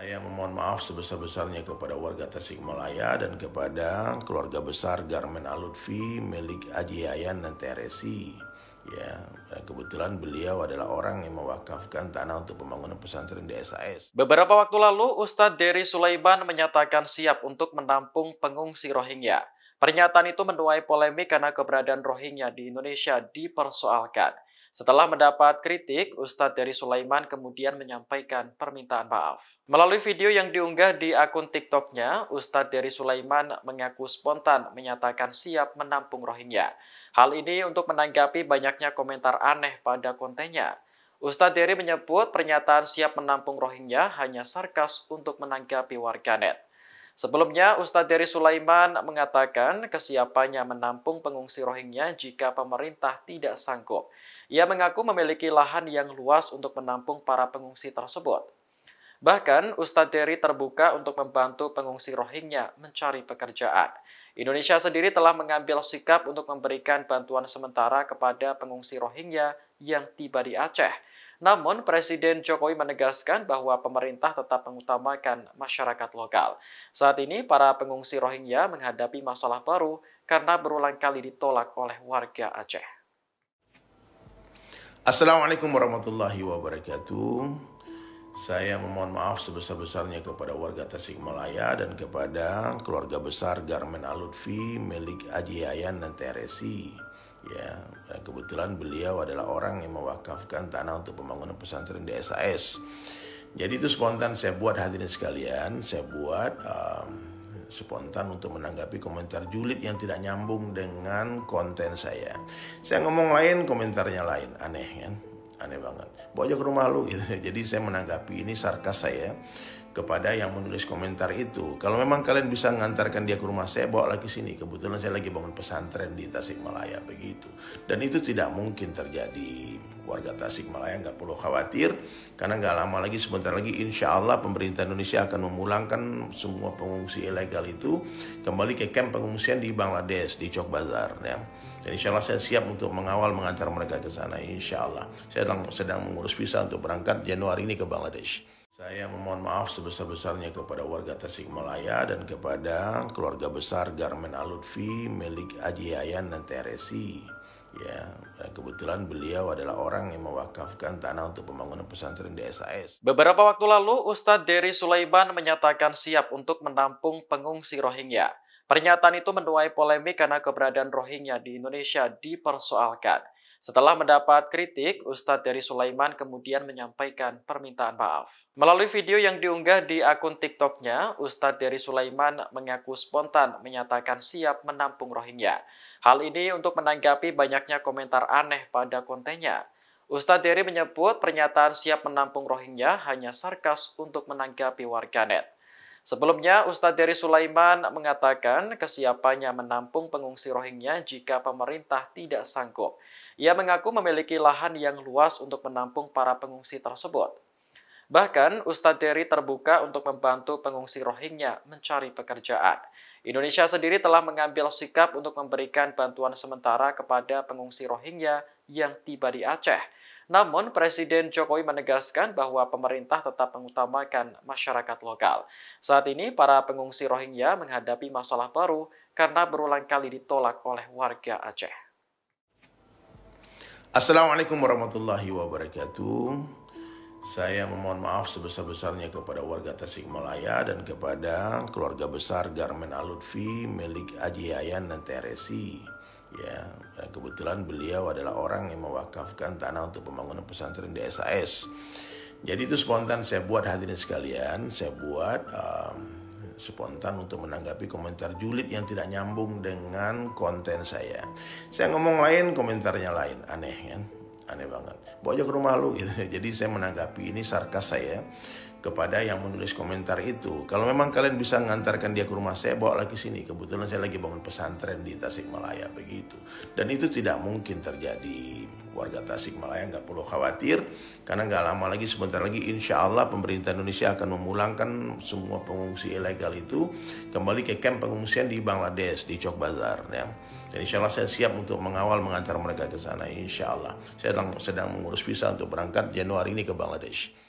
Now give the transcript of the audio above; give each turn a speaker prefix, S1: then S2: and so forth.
S1: Saya memohon maaf sebesar-besarnya kepada warga Tasikmalaya dan kepada keluarga besar Garmen Al-Lutfi milik Haji Yayan dan Teresi. Ya, kebetulan beliau adalah orang yang mewakafkan tanah untuk pembangunan pesantren di SAS.
S2: Beberapa waktu lalu, Ustadz Dery Sulaiman menyatakan siap untuk menampung pengungsi Rohingya. Pernyataan itu menuai polemik karena keberadaan Rohingya di Indonesia dipersoalkan. Setelah mendapat kritik, Ustadz Dery Sulaiman kemudian menyampaikan permintaan maaf. Melalui video yang diunggah di akun TikToknya, Ustadz Dery Sulaiman mengaku spontan menyatakan siap menampung Rohingya. Hal ini untuk menanggapi banyaknya komentar aneh pada kontennya. Ustadz Dery menyebut pernyataan siap menampung Rohingya hanya sarkas untuk menanggapi warganet. Sebelumnya, Ustadz Dery Sulaiman mengatakan kesiapannya menampung pengungsi Rohingya jika pemerintah tidak sanggup. Ia mengaku memiliki lahan yang luas untuk menampung para pengungsi tersebut. Bahkan, Ustadz Dery terbuka untuk membantu pengungsi Rohingya mencari pekerjaan. Indonesia sendiri telah mengambil sikap untuk memberikan bantuan sementara kepada pengungsi Rohingya yang tiba di Aceh. Namun, Presiden Jokowi menegaskan bahwa pemerintah tetap mengutamakan masyarakat lokal. Saat ini, para pengungsi Rohingya menghadapi masalah baru karena berulang kali ditolak oleh warga Aceh.
S1: Assalamualaikum warahmatullahi wabarakatuh. Saya memohon maaf sebesar-besarnya kepada warga Tasikmalaya dan kepada keluarga besar Garmen Al-Lutfi milik Haji Yayan dan Teresi. Ya, kebetulan beliau adalah orang yang mewakafkan tanah untuk pembangunan pesantren di SAS. Jadi itu spontan saya buat, hadirin sekalian. Saya buat spontan untuk menanggapi komentar julid yang tidak nyambung dengan konten saya. Saya ngomong lain, komentarnya lain, aneh kan? Aneh banget. Bawa aja ke rumah lu gitu. Jadi saya menanggapi ini sarkas saya kepada yang menulis komentar itu. Kalau memang kalian bisa mengantarkan dia ke rumah saya, bawa lagi sini. Kebetulan saya lagi bangun pesantren di Tasikmalaya begitu. Dan itu tidak mungkin terjadi. Warga Tasikmalaya nggak perlu khawatir, karena nggak lama lagi, sebentar lagi insya Allah pemerintah Indonesia akan memulangkan semua pengungsi ilegal itu kembali ke kamp pengungsian di Bangladesh, di Chok Bazar ya. Dan insya Allah saya siap untuk mengawal mengantar mereka ke sana insya Allah. Saya sedang mengurus visa untuk berangkat Januari ini ke Bangladesh. Saya memohon maaf sebesar-besarnya kepada warga Tasikmalaya dan kepada keluarga besar Garmen Al-Lutfi milik Haji Yayan dan Teresi. Ya, kebetulan beliau adalah orang yang mewakafkan tanah untuk pembangunan pesantren di SAS.
S2: Beberapa waktu lalu, Ustadz Dery Sulaiman menyatakan siap untuk menampung pengungsi Rohingya. Pernyataan itu menuai polemik karena keberadaan Rohingya di Indonesia dipersoalkan. Setelah mendapat kritik, Ustadz Dery Sulaiman kemudian menyampaikan permintaan maaf. Melalui video yang diunggah di akun TikToknya, Ustadz Dery Sulaiman mengaku spontan menyatakan siap menampung Rohingya. Hal ini untuk menanggapi banyaknya komentar aneh pada kontennya. Ustadz Dery menyebut pernyataan siap menampung Rohingya hanya sarkas untuk menanggapi warganet. Sebelumnya, Ustadz Dery Sulaiman mengatakan kesiapannya menampung pengungsi Rohingya jika pemerintah tidak sanggup. Ia mengaku memiliki lahan yang luas untuk menampung para pengungsi tersebut. Bahkan, Ustadz Dery terbuka untuk membantu pengungsi Rohingya mencari pekerjaan. Indonesia sendiri telah mengambil sikap untuk memberikan bantuan sementara kepada pengungsi Rohingya yang tiba di Aceh. Namun, Presiden Jokowi menegaskan bahwa pemerintah tetap mengutamakan masyarakat lokal. Saat ini, para pengungsi Rohingya menghadapi masalah baru karena berulang kali ditolak oleh warga Aceh.
S1: Assalamualaikum warahmatullahi wabarakatuh. Saya memohon maaf sebesar-besarnya kepada warga Tasikmalaya dan kepada keluarga besar Garmen Al-Lutfi milik Haji Yayan dan Teresi. Ya, kebetulan beliau adalah orang yang mewakafkan tanah untuk pembangunan pesantren di SAS. Jadi itu spontan saya buat, hadirin sekalian. Saya buat spontan untuk menanggapi komentar julid yang tidak nyambung dengan konten saya. Saya ngomong lain, komentarnya lain, aneh kan? Aneh banget. Bawa aja ke rumah lu gitu. Jadi saya menanggapi ini sarkas saya kepada yang menulis komentar itu. Kalau memang kalian bisa mengantarkan dia ke rumah saya, bawa lagi sini. Kebetulan saya lagi bangun pesantren di Tasikmalaya begitu. Dan itu tidak mungkin terjadi. Warga Tasikmalaya nggak perlu khawatir, karena nggak lama lagi, sebentar lagi insya Allah pemerintah Indonesia akan memulangkan semua pengungsi ilegal itu kembali ke kamp pengungsian di Bangladesh, di Chok Bazar ya. Dan insya Allah saya siap untuk mengawal mengantar mereka ke sana insya Allah. Saya sedang mengurus visa untuk berangkat Januari ini ke Bangladesh.